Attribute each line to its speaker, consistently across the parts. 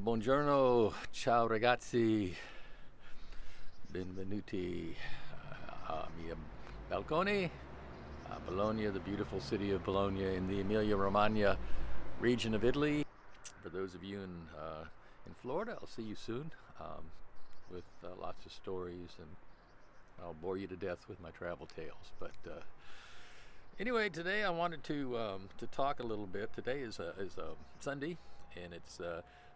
Speaker 1: Buongiorno, ciao ragazzi, benvenuti a mia balcone, Bologna, the beautiful city of Bologna in the Emilia-Romagna region of Italy. For those of you in Florida, I'll see you soon with lots of stories, and I'll bore you to death with my travel tales. But anyway, today I wanted to talk a little bit. Today is a Sunday, and it's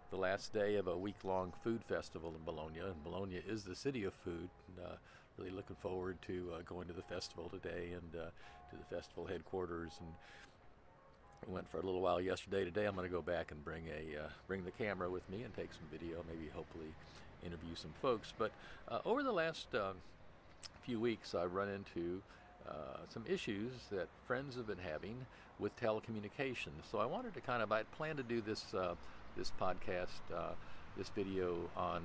Speaker 1: the last day of a week-long food festival in Bologna. And Bologna is the city of food. Really looking forward to going to the festival today and to the festival headquarters. And I went for a little while yesterday. Today I'm going to go back and bring the camera with me and take some video, maybe hopefully interview some folks. But over the last few weeks I've run into some issues that friends have been having with telecommunications. So I wanted to I plan to do this podcast, this video on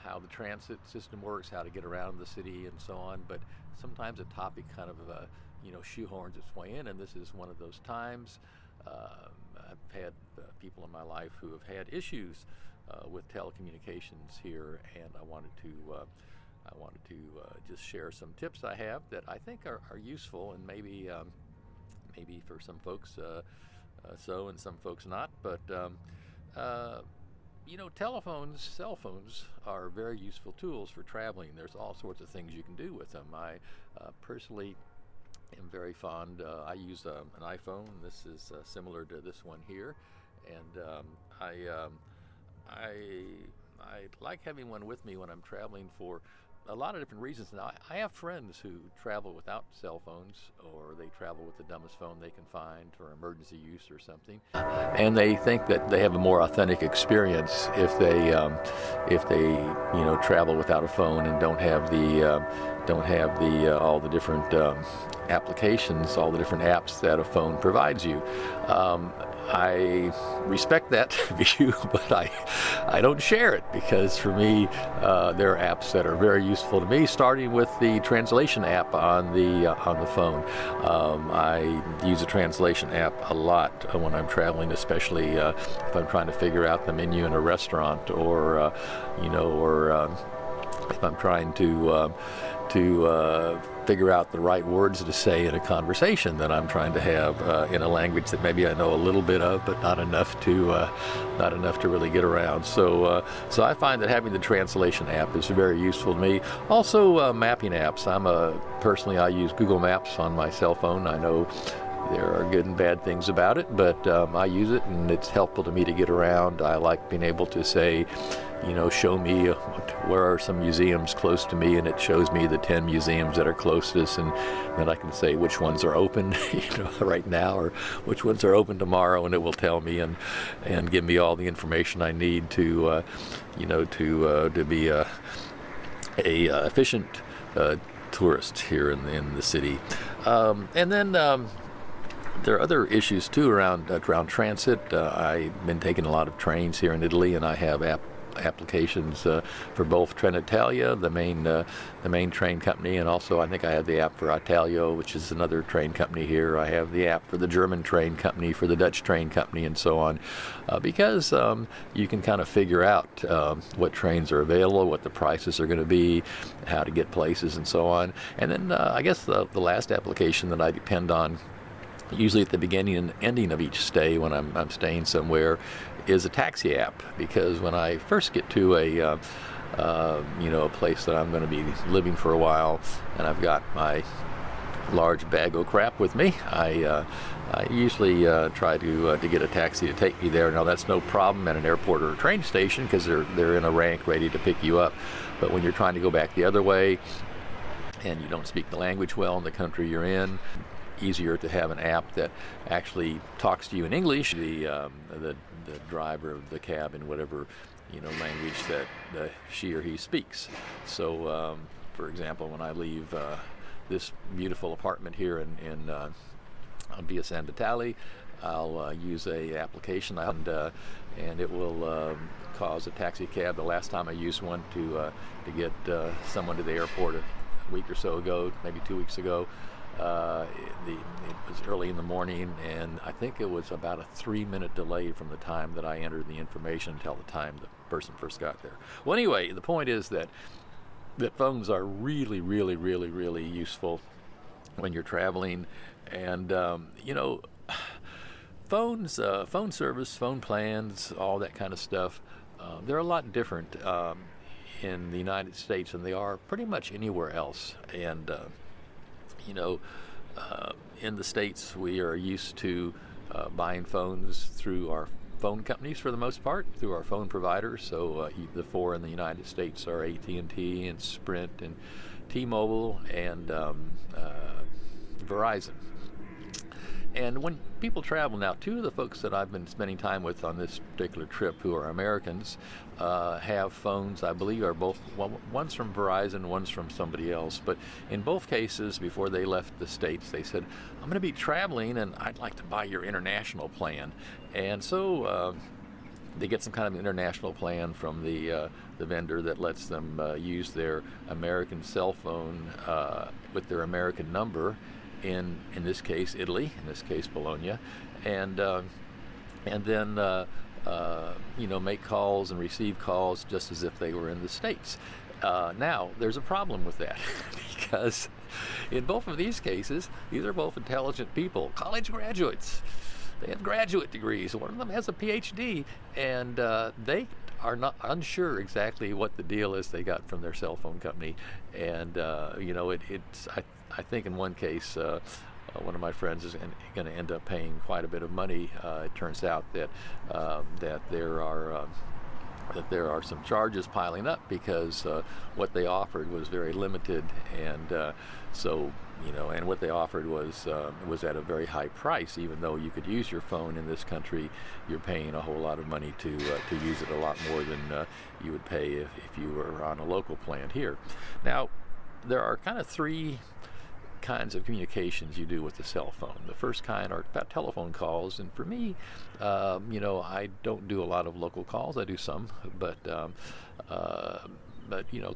Speaker 1: how the transit system works, how to get around the city, and so on. But sometimes a topic shoehorns its way in, and this is one of those times. I've had people in my life who have had issues with telecommunications here, and I wanted to just share some tips I have that I think are useful, and maybe for some folks so, and some folks not. But cell phones are very useful tools for traveling. There's all sorts of things you can do with them. I personally am very fond. I use an iPhone. This is similar to this one here, and I like having one with me when I'm traveling for a lot of different reasons. Now, I have friends who travel without cell phones, or they travel with the dumbest phone they can find for emergency use or something, and they think that they have a more authentic experience if they travel without a phone and don't have the all the different applications, all the different apps that a phone provides you. I respect that view, but I don't share it, because for me there are apps that are very useful to me, starting with the translation app on the phone. I use a translation app a lot when I'm traveling, especially if I'm trying to figure out the menu in a restaurant, or if I'm trying to figure out the right words to say in a conversation that I'm trying to have in a language that maybe I know a little bit of, but not enough to really get around. So I find that having the translation app is very useful to me. Also, mapping apps. Personally, I use Google Maps on my cell phone. I know there are good and bad things about it, but I use it, and it's helpful to me to get around. I like being able to say, show me where are some museums close to me, and it shows me the 10 museums that are closest, and then I can say which ones are open right now, or which ones are open tomorrow, and it will tell me and give me all the information I need to be a efficient tourist here in the city. And then there are other issues too around transit. I've been taking a lot of trains here in Italy, and I have applications for both Trenitalia, the main train company, and also I think I have the app for Italio, which is another train company here. I have the app for the German train company, for the Dutch train company, and so on, because you can kind of figure out what trains are available, what the prices are going to be, how to get places, and so on. And then I guess the last application that I depend on, usually at the beginning and ending of each stay when I'm staying somewhere, is a taxi app, because when I first get to a place that I'm going to be living for a while, and I've got my large bag of crap with me, I usually try to get a taxi to take me there. Now, that's no problem at an airport or a train station, because they're in a rank ready to pick you up. But when you're trying to go back the other way and you don't speak the language well in the country you're in, easier to have an app that actually talks to you in English, the driver of the cab, in whatever language that she or he speaks. So for example, when I leave this beautiful apartment here on Via San Vitale, I'll use a application, and it will cause a taxi cab. The last time I used one to get someone to the airport a week or so ago, maybe 2 weeks ago, It was early in the morning, and I think it was about a 3-minute delay from the time that I entered the information until the time the person first got there. Well, anyway, the point is that phones are really, really, really, really useful when you're traveling, and phones, phone service, phone plans, all that kind of stuff. They're a lot different in the United States than they are pretty much anywhere else. And in the States, we are used to buying phones through our phone companies for the most part, through our phone providers. So the four in the United States are AT&T and Sprint and T-Mobile and Verizon. And when people travel now, two of the folks that I've been spending time with on this particular trip who are Americans have phones, I believe are both, well, one's from Verizon, one's from somebody else. But in both cases, before they left the States, they said, I'm going to be traveling and I'd like to buy your international plan. And so they get some kind of international plan from the vendor that lets them use their American cell phone with their American number. In this case, Italy, in this case, Bologna, and then make calls and receive calls just as if they were in the States. Now, there's a problem with that because in both of these cases, these are both intelligent people, college graduates. They have graduate degrees. One of them has a PhD, and they are not unsure exactly what the deal is they got from their cell phone company. And I think in one case, one of my friends is going to end up paying quite a bit of money. It turns out that there are some charges piling up because what they offered was very limited, and and what they offered was at a very high price. Even though you could use your phone in this country, you're paying a whole lot of money to use it, a lot more than you would pay if you were on a local plan here. Now, there are kind of three kinds of communications you do with the cell phone. The first kind are about telephone calls, and for me, I don't do a lot of local calls. I do some, but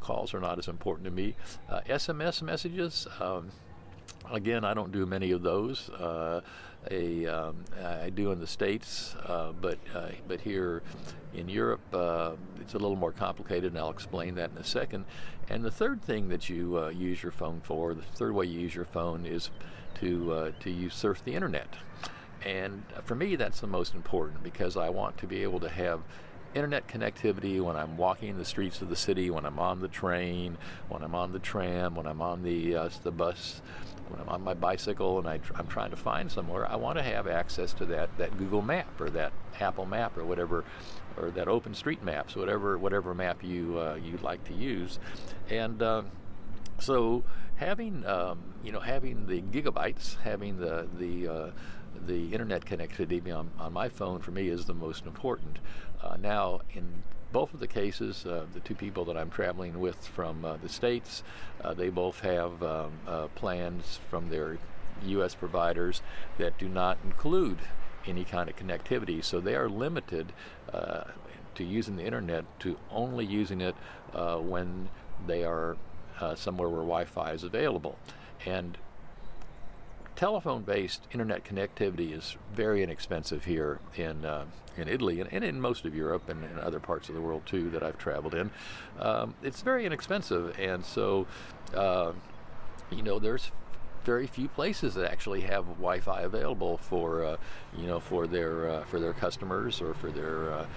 Speaker 1: calls are not as important to me. SMS messages, again, I don't do many of those. I do in the States, but here in Europe, it's a little more complicated, and I'll explain that in a second. And the third thing that you use your phone for, the third way you use your phone is to surf the internet. And for me, that's the most important because I want to be able to have internet connectivity when I'm walking the streets of the city, when I'm on the train, when I'm on the tram, when I'm on the bus, when I'm on my bicycle and I'm trying to find somewhere. I want to have access to that Google map or that Apple map or whatever, or that OpenStreetMaps, whatever map you'd like to use. And so having the gigabytes, having the internet connectivity on my phone for me is the most important. Now, in both of the cases, the two people that I'm traveling with from the States, they both have plans from their U.S. providers that do not include any kind of connectivity. So they are limited to using the internet to only using it when they are somewhere where Wi-Fi is available. And telephone-based internet connectivity is very inexpensive here in Italy and in most of Europe and in other parts of the world too that I've traveled in. It's very inexpensive, and so there's very few places that actually have Wi-Fi available for their customers or for their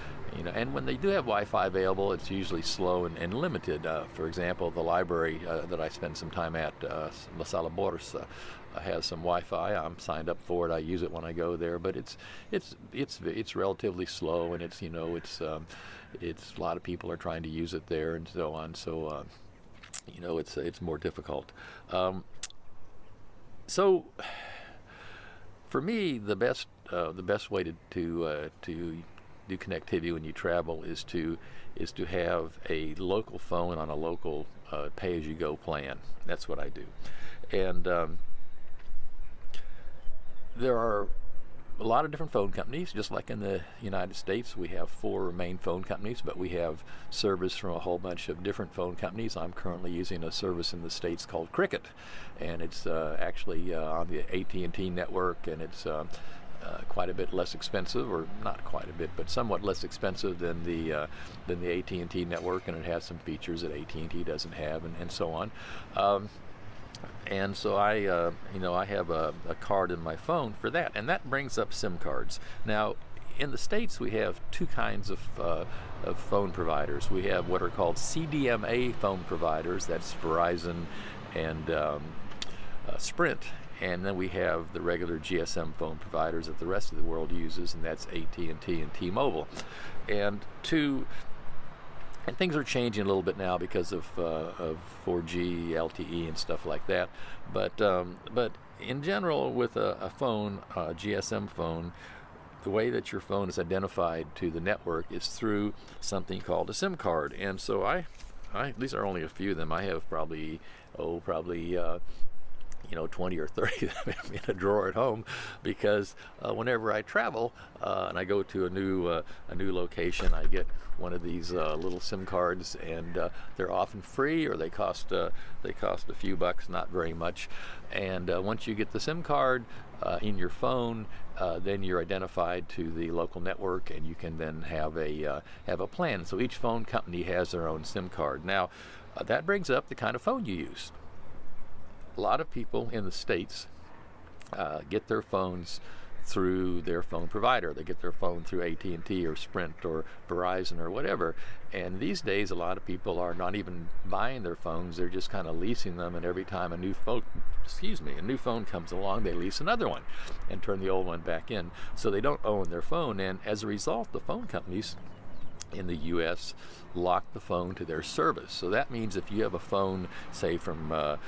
Speaker 1: and when they do have Wi-Fi available, it's usually slow and limited. For example, the library that I spend some time at, La Sala Borsa, has some Wi-Fi. I'm signed up for it. I use it when I go there, but it's relatively slow, and it's a lot of people are trying to use it there and so on. So it's more difficult. So for me, the best way to do connectivity when you travel is to have a local phone on a local pay-as-you-go plan. That's what I do, and there are a lot of different phone companies. Just like in the United States, we have 4 main phone companies, but we have service from a whole bunch of different phone companies. I'm currently using a service in the States called Cricket, and it's actually on the AT&T network, and it's quite a bit less expensive, or not quite a bit, but somewhat less expensive than the AT&T network, and it has some features that AT&T doesn't have, and so on. And so I have a card in my phone for that, and that brings up SIM cards. Now, in the States, we have 2 kinds of phone providers. We have what are called CDMA phone providers. That's Verizon and Sprint. And then we have the regular GSM phone providers that the rest of the world uses, and that's AT&T and T-Mobile. And things are changing a little bit now because of 4G, LTE, and stuff like that. But in general, with a phone, a GSM phone, the way that your phone is identified to the network is through something called a SIM card. And so these are only a few of them. I have probably 20 or 30 of them in a drawer at home, because whenever I travel and I go to a new location, I get one of these little SIM cards, and they're often free, or they cost a few bucks, not very much. And once you get the SIM card in your phone, then you're identified to the local network, and you can then have a plan. So each phone company has their own SIM card. Now, that brings up the kind of phone you use. A lot of people in the States get their phones through their phone provider. They get their phone through AT&T or Sprint or Verizon or whatever. And these days, a lot of people are not even buying their phones. They're just kind of leasing them. And every time a new phone comes along, they lease another one and turn the old one back in. So they don't own their phone. And as a result, the phone companies in the U.S. lock the phone to their service. So that means if you have a phone, say from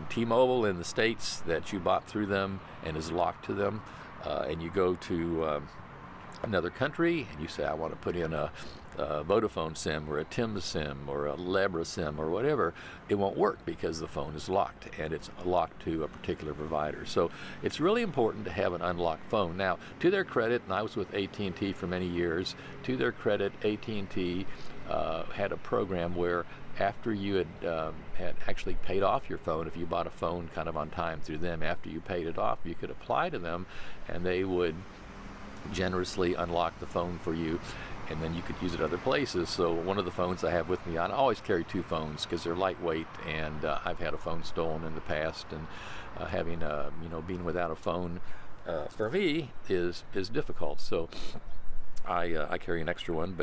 Speaker 1: T-Mobile in the States that you bought through them and is locked to them, and you go to another country and you say, I want to put in a Vodafone SIM or a TIM SIM or a Lebra SIM or whatever, it won't work because the phone is locked, and it's locked to a particular provider. So it's really important to have an unlocked phone. Now, to their credit, and I was with AT&T for many years, to their credit, AT&T had a program where after you had actually paid off your phone, if you bought a phone kind of on time through them, after you paid it off, you could apply to them, and they would generously unlock the phone for you, and then you could use it other places. So one of the phones I have with me, I always carry 2 phones because they're lightweight, and I've had a phone stolen in the past, and being without a phone for me is difficult. So I carry an extra one,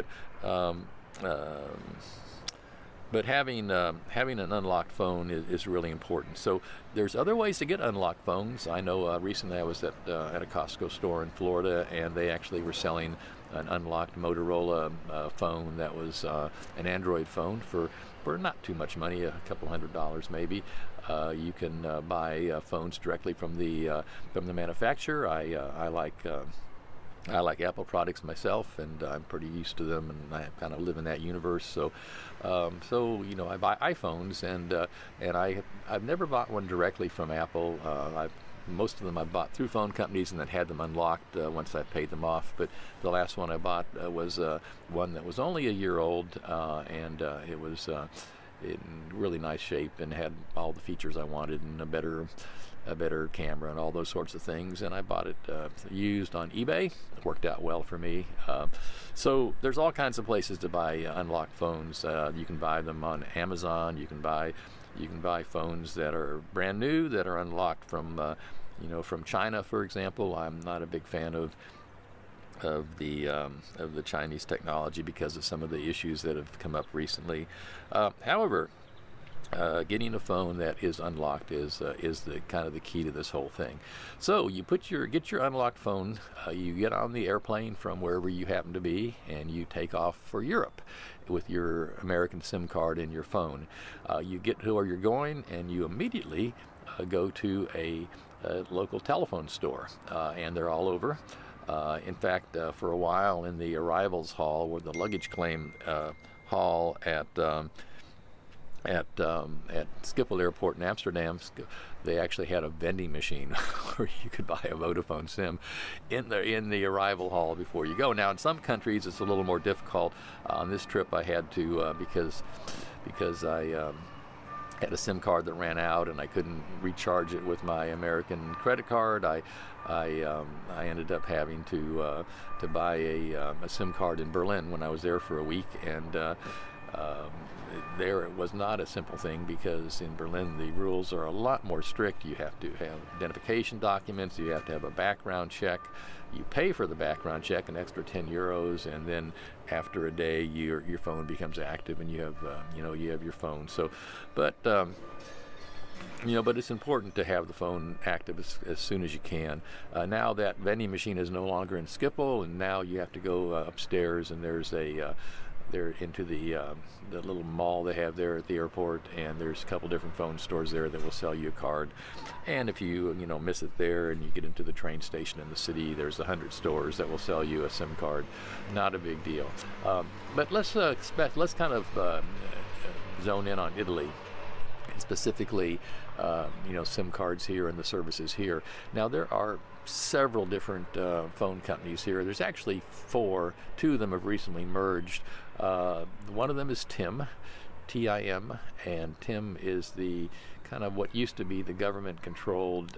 Speaker 1: but having an unlocked phone is really important. So there's other ways to get unlocked phones. I know recently I was at a Costco store in Florida, and they actually were selling an unlocked Motorola phone that was an Android phone for not too much money, a couple $100 maybe. You can buy phones directly from the manufacturer. I like Apple products myself, and I'm pretty used to them, and I kind of live in that universe. So I buy iPhones, and I've never bought one directly from Apple. Most of them I bought through phone companies and then had them unlocked once I paid them off. But the last one I bought was one that was only a year old, and it was in really nice shape and had all the features I wanted, and a better camera and all those sorts of things. And I bought it used on eBay. It worked out well for me. So there's all kinds of places to buy unlocked phones. You can buy them on Amazon. You can buy phones that are brand new that are unlocked from China, for example. I'm not a big fan of the Chinese technology because of some of the issues that have come up recently. However, getting a phone that is unlocked is the kind of the key to this whole thing. So you get your unlocked phone, you get on the airplane from wherever you happen to be, and you take off for Europe with your American SIM card in your phone. You get to where you're going, and you immediately go to a local telephone store, and they're all over. In fact, for a while in the arrivals hall, or the luggage claim hall at at Schiphol Airport in Amsterdam, they actually had a vending machine where you could buy a Vodafone SIM in the arrival hall before you go. Now, in some countries, it's a little more difficult. On this trip, I had to because I had a SIM card that ran out and I couldn't recharge it with my American credit card. I ended up having to buy a SIM card in Berlin when I was there for a week, and there it was not a simple thing, because in Berlin the rules are a lot more strict. You have to have identification documents, you have to have a background check, you pay for the background check, an extra 10 euros, and then after a day your phone becomes active and you have your phone. So but it's important to have the phone active as soon as you can. Now that vending machine is no longer in Schiphol, and now you have to go upstairs, and there's they're into the little mall they have there at the airport, and there's a couple different phone stores there that will sell you a card. And if you miss it there and you get into the train station in the city, there's 100 stores that will sell you a SIM card. Not a big deal. But let's kind of zone in on Italy, and specifically SIM cards here and the services here. Now, there are several different phone companies here. There's actually 4. 2 of them have recently merged. One of them is TIM, TIM, and TIM is the kind of what used to be the government-controlled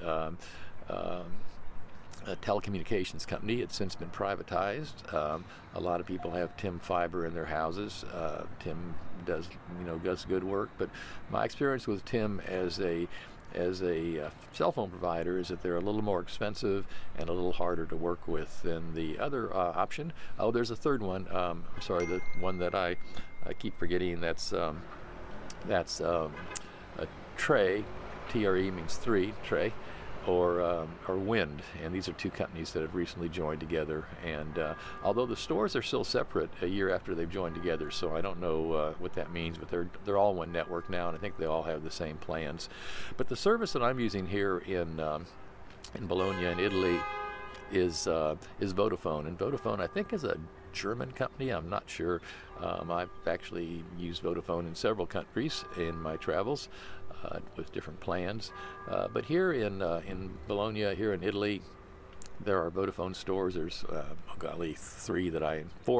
Speaker 1: telecommunications company. It's since been privatized. A lot of people have TIM fiber in their houses. TIM does good work, but my experience with TIM as a cell phone provider is that they're a little more expensive and a little harder to work with than the other option. Oh, there's a third one. The one that I keep forgetting. That's a Tre. TRE means 3. Tre. Or Wind, and these are 2 companies that have recently joined together. And although the stores are still separate a year after they've joined together, so I don't know what that means, but they're all one network now, and I think they all have the same plans. But the service that I'm using here in Bologna in Italy is Vodafone, and Vodafone I think is a German company. I'm not sure. I've actually used Vodafone in several countries in my travels with different plans. But here in Bologna, here in Italy, there are Vodafone stores. There's 4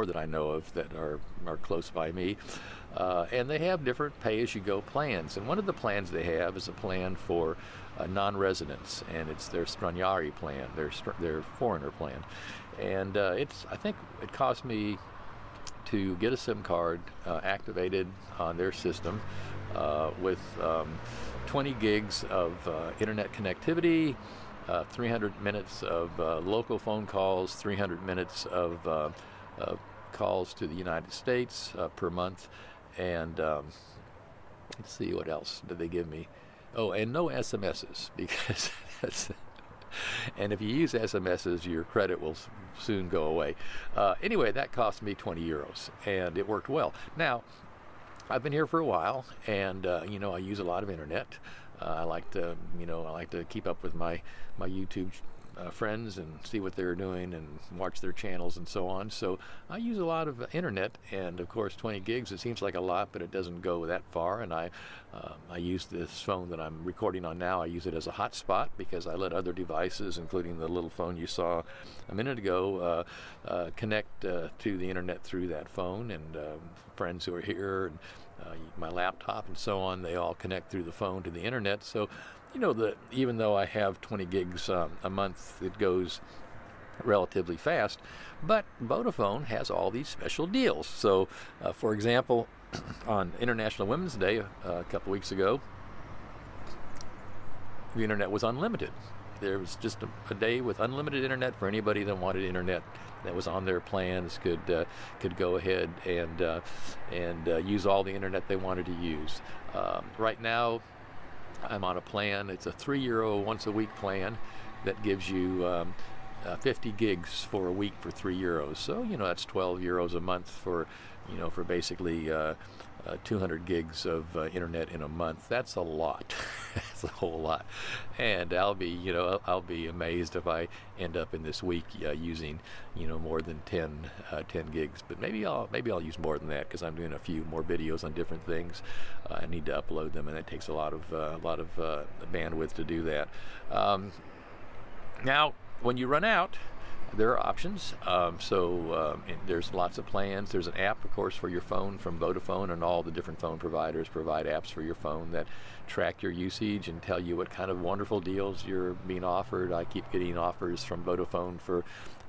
Speaker 1: that I know of that are close by me, and they have different pay-as-you-go plans. And one of the plans they have is a plan for non-residents, and it's their Stranieri plan, their foreigner plan. And I think it cost me to get a SIM card activated on their system with 20 gigs of internet connectivity, 300 minutes of local phone calls, 300 minutes of calls to the United States per month, and let's see, what else did they give me? Oh, and no SMSs, because and if you use SMSs, your credit will soon go away. Anyway, that cost me 20 euros, and it worked well. Now, I've been here for a while, and I use a lot of internet. I like to keep up with my YouTube friends and see what they're doing and watch their channels and so on. So I use a lot of internet, and of course 20 gigs, it seems like a lot, but it doesn't go that far. And I use this phone that I'm recording on now, I use it as a hotspot, because I let other devices, including the little phone you saw a minute ago, connect to the internet through that phone, and friends who are here, and my laptop and so on, they all connect through the phone to the internet. So even though I have 20 gigs a month, it goes relatively fast. But Vodafone has all these special deals. So, for example, on International Women's Day a couple weeks ago, the internet was unlimited. There was just a day with unlimited internet for anybody that wanted internet that was on their plans, could go ahead and use all the internet they wanted to use. Right now, I'm on a plan. It's a €3 once a week plan that gives you 50 gigs for a week for €3. So that's €12 a month for basically 200 gigs of internet in a month. That's a lot. That's a whole lot. And I'll be amazed if I end up in this week using, more than 10 gigs. But maybe I'll use more than that, because I'm doing a few more videos on different things. I need to upload them, and it takes a lot of bandwidth to do that. Now, when you run out, there are options. There's lots of plans. There's an app, of course, for your phone from Vodafone, and all the different phone providers provide apps for your phone that track your usage and tell you what kind of wonderful deals you're being offered. I keep getting offers from Vodafone for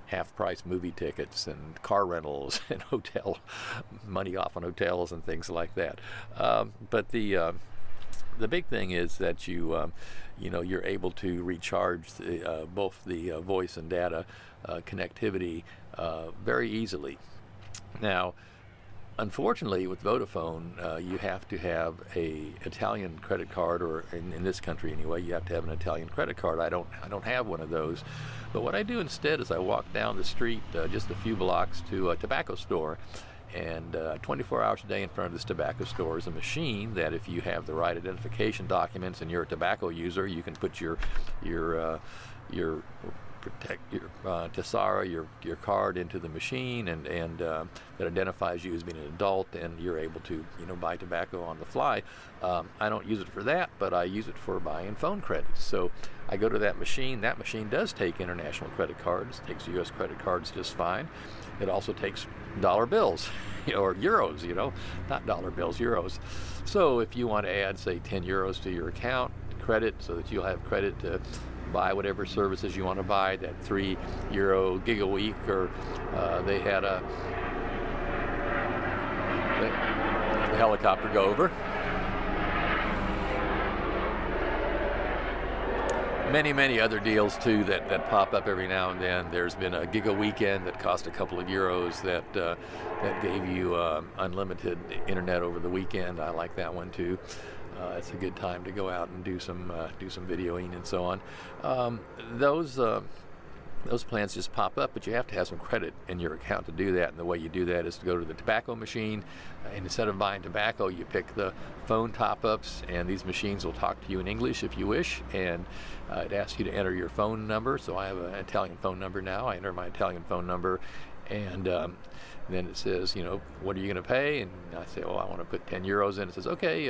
Speaker 1: half-price movie tickets and car rentals and hotel money off on hotels and things like that. But the big thing is that you're able to recharge both the voice and data connectivity very easily. Now, unfortunately, with Vodafone, you have to have a Italian credit card, or in this country anyway, you have to have an Italian credit card. I don't have one of those. But what I do instead is I walk down the street just a few blocks to a tobacco store. And 24 hours a day in front of this tobacco store is a machine that, if you have the right identification documents and you're a tobacco user, you can put your Tessera, your card into the machine, and that identifies you as being an adult, and you're able to buy tobacco on the fly. I don't use it for that, but I use it for buying phone credits. So I go to that machine. That machine does take international credit cards. It takes U.S. credit cards just fine. It also takes dollar bills, or euros, not dollar bills, euros. So if you want to add, say, 10 euros to your account, credit, so that you'll have credit to buy whatever services you want to buy, that €3 gig a week, or they had the helicopter go over. Many other deals too that pop up every now and then. There's been a Giga Weekend that cost a couple of euros that gave you unlimited internet over the weekend. I like that one too. It's a good time to go out and do some videoing and so on. Those plans just pop up, but you have to have some credit in your account to do that. And the way you do that is to go to the tobacco machine, and instead of buying tobacco, you pick the phone top-ups, and these machines will talk to you in English if you wish, and it asks you to enter your phone number. So I have an Italian phone number now. I enter my Italian phone number, and then it says, what are you going to pay? And I say, I want to put 10 euros in. It says, okay,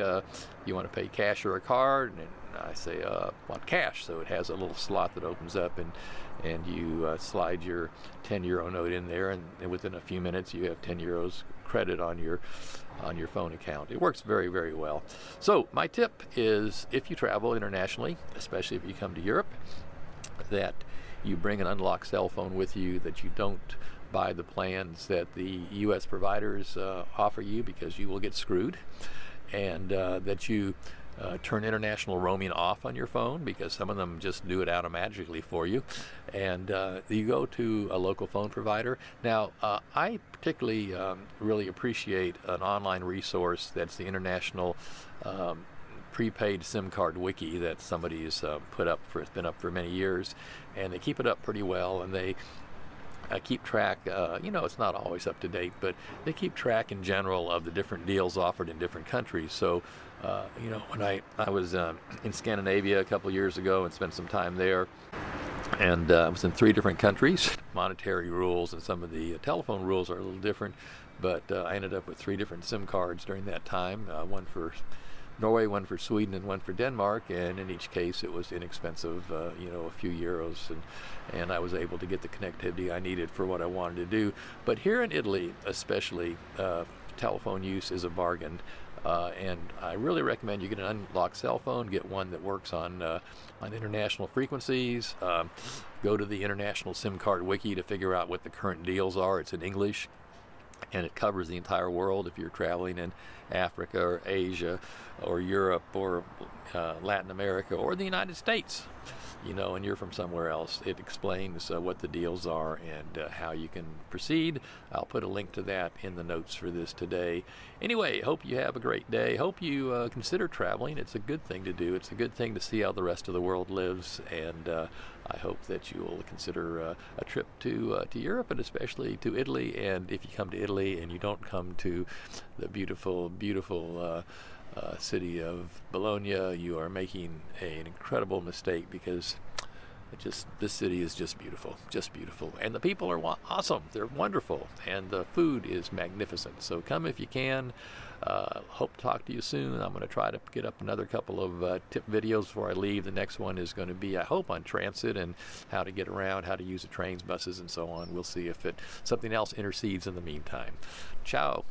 Speaker 1: you want to pay cash or a card? And I say, want cash. So it has a little slot that opens up, and you slide your 10 euro note in there, and within a few minutes you have 10 euros credit on your phone account. It works very, very well. So my tip is, if you travel internationally, especially if you come to Europe, that you bring an unlocked cell phone with you, that you don't buy the plans that the U.S. providers offer you, because you will get screwed, and that you turn international roaming off on your phone, because some of them just do it automatically for you, and you go to a local phone provider. Now, I particularly really appreciate an online resource that's the International Prepaid SIM Card Wiki that somebody's put up for. It's been up for many years, and they keep it up pretty well, and they keep track, it's not always up to date, but they keep track in general of the different deals offered in different countries. So, when I was in Scandinavia a couple years ago and spent some time there, and I was in 3 different countries. Monetary rules and some of the telephone rules are a little different, but I ended up with 3 different SIM cards during that time, one for Norway, one for Sweden, and one for Denmark, and in each case it was inexpensive, a few euros, and I was able to get the connectivity I needed for what I wanted to do. But here in Italy especially, telephone use is a bargain, and I really recommend you get an unlocked cell phone, get one that works on international frequencies. Go to the International SIM Card Wiki to figure out what the current deals are. It's in English, and it covers the entire world. If you're traveling in Africa or Asia or Europe or Latin America or the United States, and you're from somewhere else, it explains what the deals are and how you can proceed. I'll put a link to that in the notes for this today. Anyway, hope you have a great day. Hope you consider traveling. It's a good thing to do. It's a good thing to see how the rest of the world lives, and I hope that you will consider a trip to Europe, and especially to Italy. And if you come to Italy, Italy and you don't come to the beautiful, beautiful city of Bologna, you are making an incredible mistake, because this city is just beautiful, and the people are awesome. They're wonderful, and the food is magnificent. So come if you can. Hope to talk to you soon. I'm going to try to get up another couple of tip videos before I leave. The next one is going to be, I hope, on transit and how to get around, how to use the trains, buses, and so on. We'll see if something else intercedes in the meantime. Ciao.